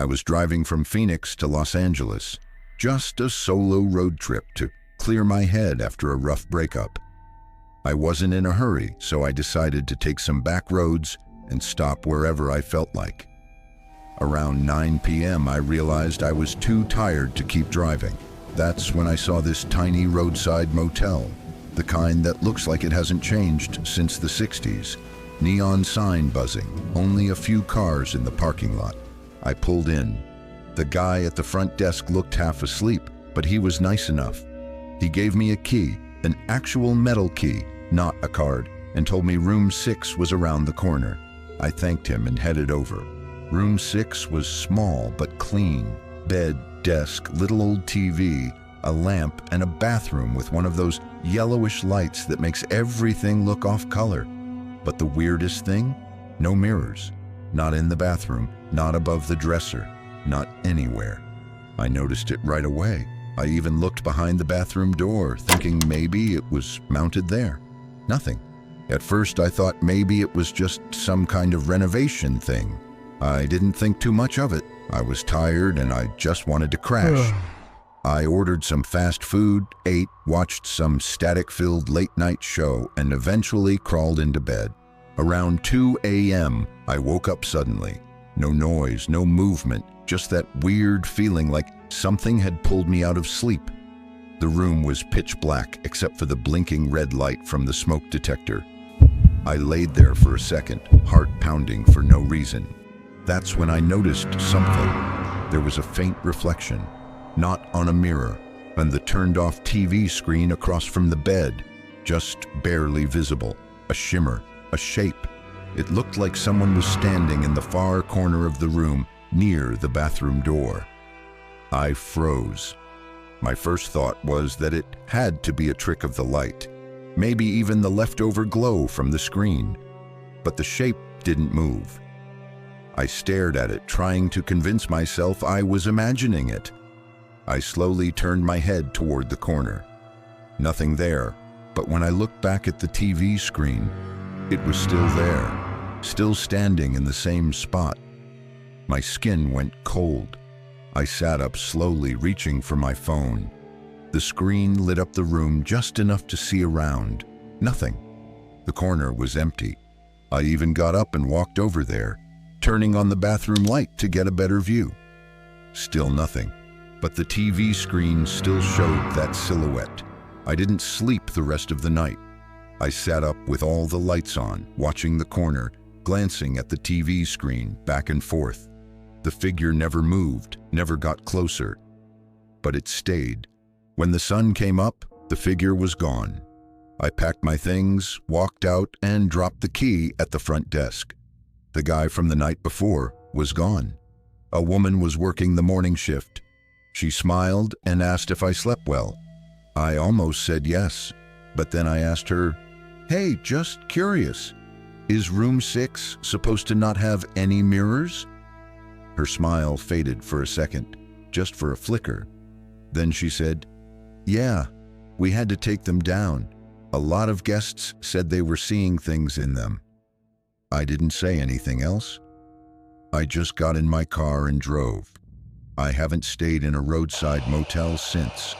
I was driving from Phoenix to Los Angeles, just a solo road trip to clear my head after a rough breakup. I wasn't in a hurry, so I decided to take some back roads and stop wherever I felt like. Around 9 p.m., I realized I was too tired to keep driving. That's when I saw this tiny roadside motel, the kind that looks like it hasn't changed since the 60s. Neon sign buzzing, only a few cars in the parking lot. I pulled in. The guy at the front desk looked half asleep, but he was nice enough. He gave me a key, an actual metal key, not a card, and told me room 6 was around the corner. I thanked him and headed over. Room 6 was small but clean. Bed, desk, little old TV, a lamp, and a bathroom with one of those yellowish lights that makes everything look off color. But the weirdest thing? No mirrors. Not in the bathroom, not above the dresser, not anywhere. I noticed it right away. I even looked behind the bathroom door, thinking maybe it was mounted there. Nothing. At first I thought maybe it was just some kind of renovation thing. I didn't think too much of it. I was tired and I just wanted to crash. I ordered some fast food, ate, watched some static-filled late-night show, and eventually crawled into bed. Around 2 a.m., I woke up suddenly. No noise, no movement, just that weird feeling like something had pulled me out of sleep. The room was pitch black except for the blinking red light from the smoke detector. I laid there for a second, heart pounding for no reason. That's when I noticed something. There was a faint reflection, not on a mirror, on the turned-off TV screen across from the bed, just barely visible, a shimmer, a shape. It looked like someone was standing in the far corner of the room, near the bathroom door. I froze. My first thought was that it had to be a trick of the light, maybe even the leftover glow from the screen. But the shape didn't move. I stared at it, trying to convince myself I was imagining it. I slowly turned my head toward the corner. Nothing there, but when I looked back at the TV screen, it was still there, still standing in the same spot. My skin went cold. I sat up slowly, reaching for my phone. The screen lit up the room just enough to see around. Nothing. The corner was empty. I even got up and walked over there, turning on the bathroom light to get a better view. Still nothing, but the TV screen still showed that silhouette. I didn't sleep the rest of the night. I sat up with all the lights on, watching the corner, glancing at the TV screen back and forth. The figure never moved, never got closer, but it stayed. When the sun came up, the figure was gone. I packed my things, walked out, and dropped the key at the front desk. The guy from the night before was gone. A woman was working the morning shift. She smiled and asked if I slept well. I almost said yes, but then I asked her, "Hey, just curious, is room 6 supposed to not have any mirrors?" Her smile faded for a second, just for a flicker. Then she said, "Yeah, we had to take them down. A lot of guests said they were seeing things in them." I didn't say anything else. I just got in my car and drove. I haven't stayed in a roadside motel since.